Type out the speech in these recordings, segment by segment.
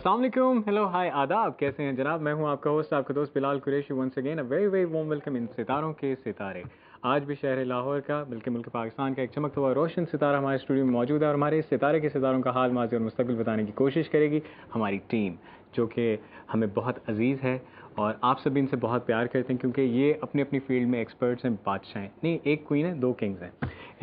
अस्सलाम वालेकुम, हेलो, हाय, आदाब, कैसे हैं जनाब? मैं हूं आपका होस्ट, आपका दोस्त Bilal Qureshi. Once again a very very warm welcome in सितारों के सितारे। आज भी शहर लाहौर का, बल्कि मुल्क पाकिस्तान का एक चमकता हुआ रोशन सितारा हमारे स्टूडियो में मौजूद है और हमारे इस सितारे के सितारों का हाल, माजी और मुस्तकबिल बताने की कोशिश करेगी हमारी टीम, जो कि हमें बहुत अजीज़ है और आप सभी इनसे बहुत प्यार करते हैं क्योंकि ये अपनी अपनी फील्ड में एक्सपर्ट्स हैं, बादशाह हैं। नहीं, एक क्वीन है, दो किंग्स हैं।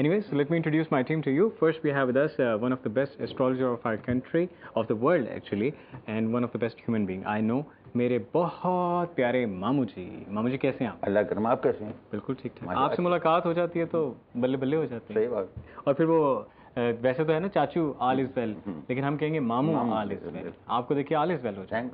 Anyways, so let me introduce my team to you. First, we have with us one of the best astrologer of our country, of the world actually, and one of the best human being I know. मेरे बहुत प्यारे मामू जी। मामू जी कैसे हैं आप? अल्लाह करम, आप कैसे हैं? बिल्कुल ठीक ठाक। आपसे मुलाकात हो जाती है तो बल्ले बल्ले हो जाते हैं। सही बात। और फिर वो वैसे तो है ना चाचू ऑल इज वेल, लेकिन हम कहेंगे मामू ऑल इज वेल। आपको देखिए ऑल इज वेल हो जाए।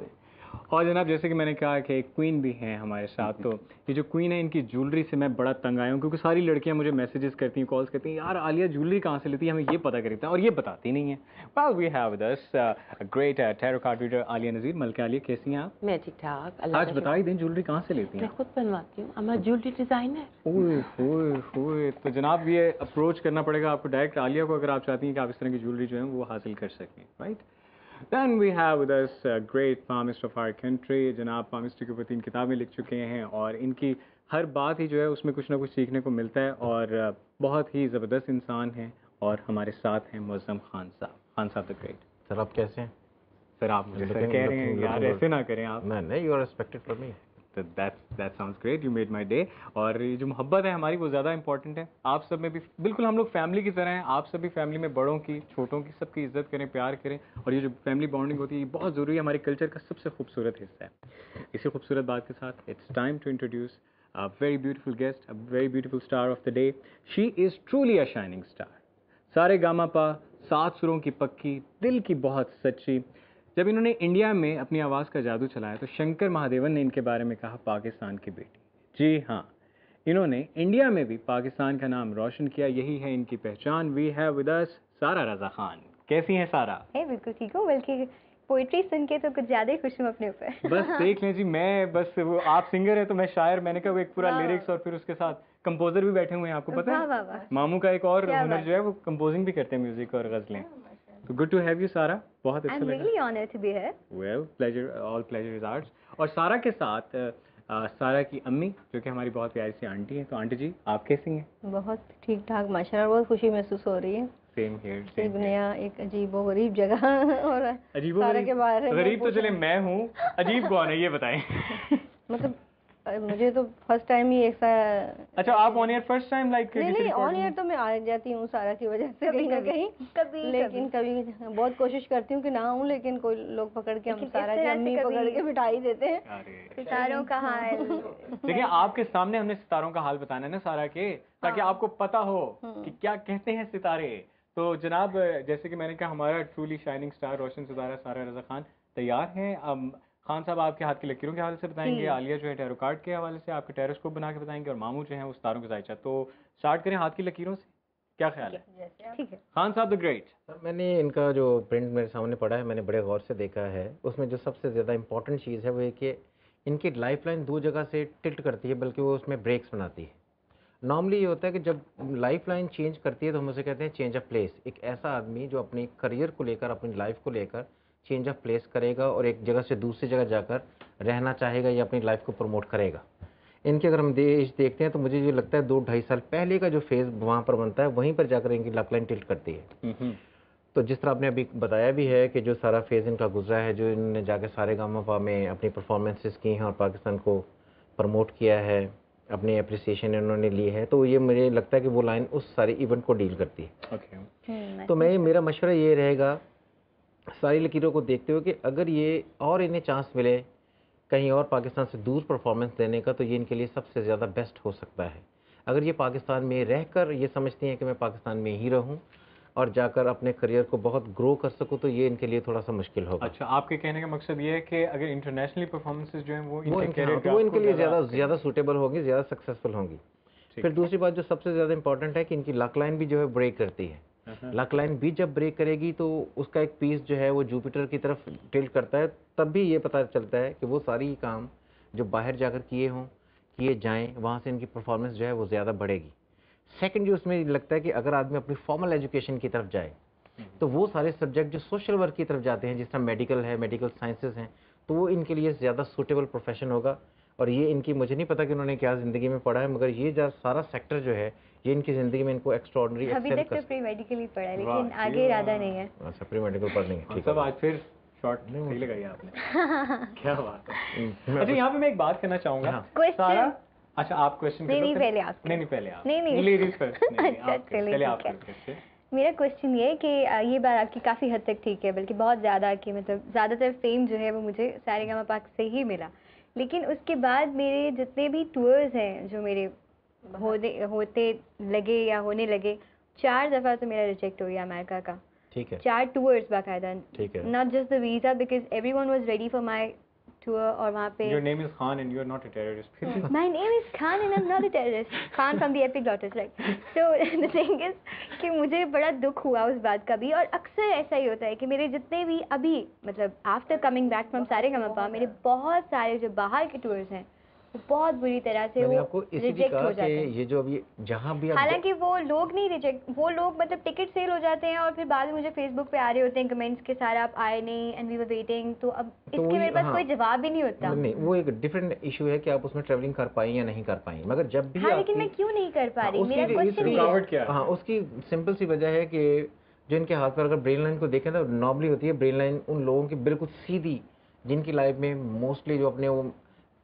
और जनाब जैसे कि मैंने कहा कि एक क्वीन भी हैं हमारे साथ, तो ये जो क्वीन है इनकी ज्वेलरी से मैं बड़ा तंग आया हूँ क्योंकि सारी लड़कियां मुझे मैसेजेस करती हैं, कॉल्स करती हैं, यार आलिया ज्वेलरी कहाँ से लेती है, हमें ये पता करता है और ये बताती नहीं है। Well we have with us great tarot card reader Alia Nazir. मलका आलिया कैसी हैं आप? मैं ठीक ठाक। आज बता ही दें ज्वेलरी कहाँ से लेती हैं? मैं खुद बनवाती हूँ, I'm a ज्वेलरी डिजाइनर। ओए होए होए, तो जनाब ये अप्रोच करना पड़ेगा आपको डायरेक्ट आलिया को अगर आप चाहती हैं कि आप इस तरह की ज्वेलरी जो है वो हासिल कर सकें, right? Then we have with us a great palmist of our country. जनाब palmistry के ऊपर 3 किताबें लिख चुके हैं और इनकी हर बात ही जो है उसमें कुछ ना कुछ सीखने को मिलता है और बहुत ही ज़बरदस्त इंसान हैं और हमारे साथ हैं मुअज़्ज़म खान साहब। खान साहब द ग्रेट। सर आप कैसे हैं? सर आप मुझे सर कह रहे हैं यार, ऐसे ना करें आप। नहीं, you are respected for me. That sounds great, you made my day. और ये जो मोहब्बत है हमारी वो ज़्यादा इंपॉर्टेंट है। आप सब में भी बिल्कुल हम लोग फैमिली की तरह हैं। आप सभी फैमिली में बड़ों की, छोटों की, सबकी इज्जत करें, प्यार करें और ये जो फैमिली बॉन्डिंग होती है ये बहुत ज़रूरी है, हमारे कल्चर का सबसे खूबसूरत हिस्सा है। इसी खूबसूरत बात के साथ it's time to introduce a very beautiful guest, a very beautiful star of the day. She is truly a shining star. सारे गामा पा, 7 सुरों की पक्की, दिल की बहुत सच्ची। जब इन्होंने इंडिया में अपनी आवाज़ का जादू चलाया तो शंकर महादेवन ने इनके बारे में कहा पाकिस्तान की बेटी। जी हाँ, इन्होंने इंडिया में भी पाकिस्तान का नाम रोशन किया, यही है इनकी पहचान। वी हैव विद अस सारा रज़ा खान। कैसी हैं सारा? बिल्कुल ठीक हूँ, बल्कि पोइट्री सुन के तो कुछ ज़्यादा ही खुश हूँ अपने ऊपर। बस देख लें जी, मैं बस वो आप सिंगर है तो मैं शायर, मैंने कहा वो एक पूरा लिरिक्स और फिर उसके साथ कंपोजर भी बैठे हुए हैं, आपको पता है? मामू का एक और हुनर जो है वो कंपोजिंग भी करते हैं, म्यूजिक और गज़लें। तो गुड टू हैव यू सारा, बहुत अच्छा लगा। I'm really honored to be here. Well, pleasure, all pleasure is ours. और सारा के साथ सारा की अम्मी जो कि हमारी बहुत प्यारी सी आंटी हैं। तो आंटी जी आप कैसी हैं? बहुत ठीक ठाक माशाल्लाह, बहुत खुशी महसूस हो रही है। Same here. एक नया, एक अजीब व गरीब जगह और अजीब सारा के बारे में गरीब तो चले मैं हूँ, अजीब कौन है ये बताएं? मतलब मुझे तो फर्स्ट टाइम ही ऐसा। अच्छा, आप on air first time like? नहीं, ऑन एयर तो मैं आ जाती हूँ सारा की वजह से कहीं ना कहीं, लेकिन कभी बहुत कोशिश करती हूँ कि ना हूँ, लेकिन कोई लोग पकड़ के, हम सारा की अम्मी पकड़ के बिठाई देते हैं। सितारों का हाल देखिए, आपके सामने हमने सितारों का हाल बताना है ना सारा के, ताकि आपको पता हो कि क्या कहते हैं सितारे। तो जनाब जैसे कि मैंने कहा, हमारा ट्रूली शाइनिंग स्टार रोशन सितारा सारा रज़ा खान तैयार हैं। खान साहब आपके हाथ की लकीरों के हवाले से बताएंगे, आलिया जो है टैरो कार्ड के हवाले से आपके टेरोस्कोप बना के बताएंगे और मामू जो है वो सितारों के जायचा। तो स्टार्ट करें हाथ की लकीरों से, क्या ख्याल है? ठीक है। खान साहब द ग्रेट। सर मैंने इनका जो प्रिंट मेरे सामने पड़ा है, मैंने बड़े गौर से देखा है। उसमें जो सबसे ज़्यादा इंपॉर्टेंट चीज़ है वो ये कि इनकी लाइफ लाइन 2 जगह से टिल्ट करती है, बल्कि वो उसमें ब्रेक्स बनाती है। नॉर्मली ये होता है कि जब लाइफ लाइन चेंज करती है तो हम उसे कहते हैं चेंज ऑफ प्लेस। एक ऐसा आदमी जो अपनी करियर को लेकर, अपनी लाइफ को लेकर चेंज ऑफ प्लेस करेगा और एक जगह से दूसरी जगह जाकर रहना चाहेगा या अपनी लाइफ को प्रमोट करेगा। इनके अगर हम देखते हैं तो मुझे जो लगता है 2-2.5 साल पहले का जो फेज़ वहाँ पर बनता है, वहीं पर जाकर इनकी लाइफ लाइन टिल्ट करती है। तो जिस तरह आपने अभी बताया भी है कि जो सारा फेज़ इनका गुजरा है, जो इन्होंने जाकर सारे गामा में अपनी परफॉर्मेंसेस की हैं और पाकिस्तान को प्रमोट किया है, अपनी अप्रिसिएशन इन्होंने ली है, तो ये मुझे लगता है कि वो लाइन उस सारे इवेंट को डील करती है। तो मेरा मशवरा ये रहेगा सारी लकीरों को देखते हुए कि अगर ये और इन्हें चांस मिले कहीं और पाकिस्तान से दूर परफॉर्मेंस देने का, तो ये इनके लिए सबसे ज़्यादा बेस्ट हो सकता है। अगर ये पाकिस्तान में रहकर ये समझती हैं कि मैं पाकिस्तान में ही रहूं और जाकर अपने करियर को बहुत ग्रो कर सकूं, तो ये इनके लिए थोड़ा सा मुश्किल होगा। अच्छा, आपके कहने का मकसद ये है कि अगर इंटरनेशनली परफॉर्मेंसेस जो हैं वो इनके लिए ज़्यादा सूटेबल होंगी, ज़्यादा सक्सेसफुल होंगी। फिर दूसरी बात जो सबसे ज़्यादा इंपॉर्टेंट है कि इनकी लक लाइन भी जो है ब्रेक करती है। लक लाइन भी जब ब्रेक करेगी तो उसका एक पीस जो है वो जुपिटर की तरफ टिल्ट करता है, तब भी ये पता चलता है कि वो सारी काम जो बाहर जाकर किए जाएं, वहाँ से इनकी परफॉर्मेंस जो है वो ज़्यादा बढ़ेगी। सेकंड जो उसमें लगता है कि अगर आदमी अपनी फॉर्मल एजुकेशन की तरफ जाए तो वो सारे सब्जेक्ट जो सोशल वर्क की तरफ जाते हैं, जिस तरह मेडिकल है, मेडिकल साइंसेज हैं, तो वो इनके लिए ज़्यादा सूटेबल प्रोफेशन होगा। और ये इनकी, मुझे नहीं पता कि उन्होंने क्या ज़िंदगी में पढ़ा है, मगर ये जो सारा सेक्टर जो है ये इनकी ज़िंदगी में इनको एक्स्ट्रॉर्डनरी अभी तक तो प्री मेडिकल ही पढ़ा है, लेकिन आगे इरादा नहीं है। अच्छा, प्री मेडिकल पढ़ लेंगे, ठीक है। सब आज फिर शॉर्ट नहीं लगाई आपने। क्या बात है। अच्छा, यहाँ पे मैं एक बात करना चाहूंगा। सारा, अच्छा आप क्वेश्चन नहीं पहले आप, नहीं पहले आप, नहीं लेडीज फर्स्ट। अच्छा पहले आप चलिए। मेरा क्वेश्चन ये है कि ये बात आपकी काफ़ी हद तक ठीक है, बल्कि बहुत ज़्यादा, कि मतलब ज़्यादातर फेम जो है वो मुझे सारेगामापा से ही मिला। लेकिन उसके बाद मेरे जितने भी टूर्स हैं जो मेरे होते लगे या होने लगे, 4 दफ़ा तो मेरा रिजेक्ट हो गया अमेरिका का। ठीक है। 4 टूर्स बाकायदा, ठीक है। Not just the visa, because everyone was ready for my tour. और वहाँ पे Your name is Khan and you are not a terrorist. My name is Khan and I'm not a terrorist. Khan from the Epiglottis, right? So the thing is कि मुझे बड़ा दुख हुआ उस बात का भी। और अक्सर ऐसा ही होता है कि मेरे जितने भी अभी मतलब after coming back from Saregamapa, मेरे बहुत सारे जो बाहर के टूर्स हैं वो बहुत बुरी तरह से वो रिजेक्ट हो जाते हैं। ये जो अभी जहाँ भी, हालांकि वो लोग नहीं रिजेक्ट, वो लोग मतलब टिकट सेल हो जाते हैं और फिर बाद में मुझे फेसबुक पे आ रहे होते हैं कमेंट्स के सारे, आप आए नहीं एंड वी वर वेटिंग। तो अब इसके मेरे पास कोई जवाब ही नहीं होता। नहीं, वो एक डिफरेंट इशू है कि आप उसमें ट्रैवलिंग कर पाई या नहीं कर पाई। मगर जब भी, लेकिन मैं क्यों नहीं कर पा रही, मेरा क्वेश्चन। हाँ, उसकी सिंपल सी वजह है कि जो इनके हाथ पर अगर ब्रेन लाइन को देखें तो नॉर्मली होती है ब्रेन लाइन उन लोगों की बिल्कुल सीधी, जिनकी लाइफ में मोस्टली जो अपने वो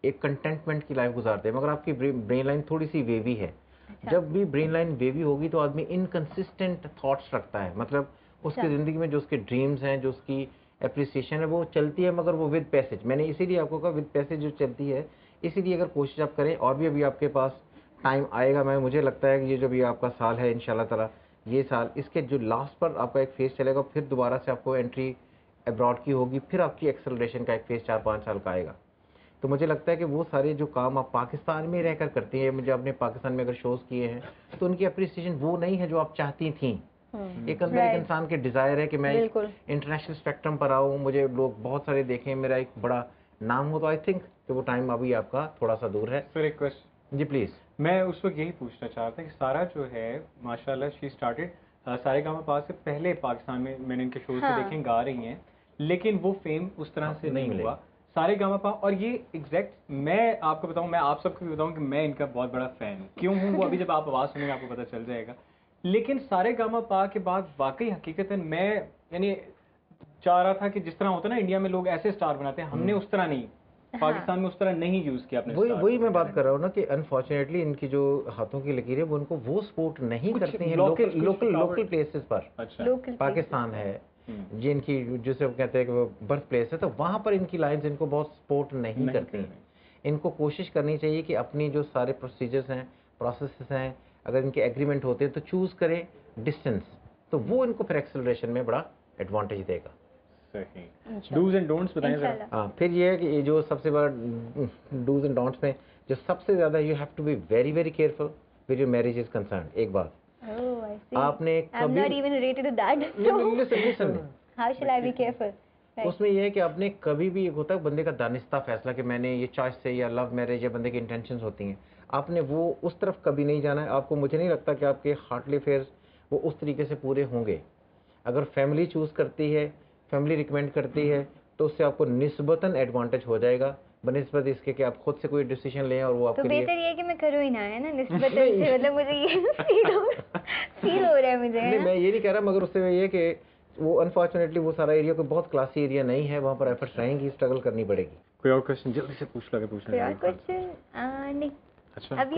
एक कंटेंटमेंट की लाइफ गुजारते हैं। मगर आपकी ब्रेन लाइन थोड़ी सी वेवी है। अच्छा। जब भी ब्रेन लाइन वेवी होगी तो आदमी इनकंसिस्टेंट थॉट्स रखता है, मतलब उसकी ज़िंदगी में जो उसके ड्रीम्स हैं, जो उसकी एप्रिसिएशन है, वो चलती है, मगर वो विद पैसेज। मैंने इसीलिए आपको कहा विद पैसेज जो चलती है, इसीलिए अगर कोशिश आप करें, और भी अभी आपके पास टाइम आएगा। मुझे लगता है कि ये जो भी आपका साल है इंशाल्लाह ताला, ये साल इसके जो लास्ट पर आपका एक फेज चलेगा, फिर दोबारा से आपको एंट्री अब्रॉड की होगी, फिर आपकी एक्सेलरेशन का एक फेज 4-5 साल का आएगा। तो मुझे लगता है कि वो सारे जो काम आप पाकिस्तान में रहकर करती हैं, मुझे अपने पाकिस्तान में अगर शोज़ किए हैं तो उनकी अप्रिसिएशन वो नहीं है जो आप चाहती थी। एक अंदर एक इंसान के डिज़ायर है कि मैं इंटरनेशनल स्पेक्ट्रम पर आऊँ, मुझे लोग बहुत सारे देखें, मेरा एक बड़ा नाम हो। तो आई थिंक कि वो टाइम अभी आपका थोड़ा सा दूर है। सर एक क्वेश्चन जी प्लीज़। मैं उस वक्त यही पूछना चाहता कि सारा जो है माशाल्लाह शी स्टार्टेड सारेगामापा से पहले पाकिस्तान में, मैंने इनके शोज से देखे गा रही हैं, लेकिन वो फेम उस तरह से नहीं हुआ सारेगामापा। और ये एग्जैक्ट मैं आपको बताऊं, मैं आप सबको भी बताऊं कि मैं इनका बहुत बड़ा फैन हूँ। क्यों हूँ वो अभी जब आप आवाज़ सुनेंगे आपको पता चल जाएगा। लेकिन सारेगामापा के बाद वाकई हकीकतन मैं यानी चाह रहा था कि जिस तरह होता है ना इंडिया में लोग ऐसे स्टार बनाते हैं, हमने उस तरह नहीं, पाकिस्तान में उस तरह नहीं यूज किया अपने। वही मैं बात कर रहा हूँ ना कि अनफॉर्चुनेटली इनकी जो हाथों की लकीरें वो उनको वो सपोर्ट नहीं करती हैं लोकल प्लेसेस पर। अच्छा। पाकिस्तान है जिनकी, जिसे कहते हैं कि वो बर्थ प्लेस है, तो वहाँ पर इनकी लाइन्स इनको बहुत सपोर्ट नहीं करती हैं। इनको कोशिश करनी चाहिए कि अपनी जो सारे प्रोसीजर्स हैं, प्रोसेसेस हैं, अगर इनके एग्रीमेंट होते हैं तो चूज़ करें डिस्टेंस, तो वो इनको फिर एक्सेलरेशन में बड़ा एडवांटेज देगा। सही। डूज एंड डोंट्स बताएं जरा। हाँ, फिर ये है कि ये जो सबसे बड़ा डूज एंड डोंट्स में जो सबसे ज़्यादा, you have to be very very careful with your marriage is concern. एक बात आपने कभी, I'm not even related to that. Listen How shall I be careful? उसमें यह है कि आपने कभी भी, एक होता है बंदे का दानिस्ता फैसला कि मैंने ये चॉइस से, या लव मैरिज या बंदे की इंटेंशंस होती हैं, आपने वो उस तरफ कभी नहीं जाना है। आपको, मुझे नहीं लगता कि आपके हार्टली अफेयर्स वो उस तरीके से पूरे होंगे। अगर फैमिली चूज़ करती है, फैमिली रिकमेंड करती है, तो उससे आपको निस्बतन एडवांटेज हो जाएगा बनिस्बत इसके कि आप खुद से कोई डिसीजन लें और वो आपके लिए। तो बेहतर ये है कि मैं करूँ ही ना, है ना, निस्बतन से, मतलब मुझे ये फील हो रहा है मुझे। नहीं, मैं ये नहीं कह रहा, मगर उससे ये कि वो अनफॉर्चुनेटली वो सारा एरिया कोई बहुत क्लासी एरिया नहीं है, वहाँ पर एफर्ट्स रहेंगी, स्ट्रगल करनी पड़ेगी। कोई और क्वेश्चन जल्दी से पूछ लगे, पूछना क्वेश्चन नहीं। अच्छा अभी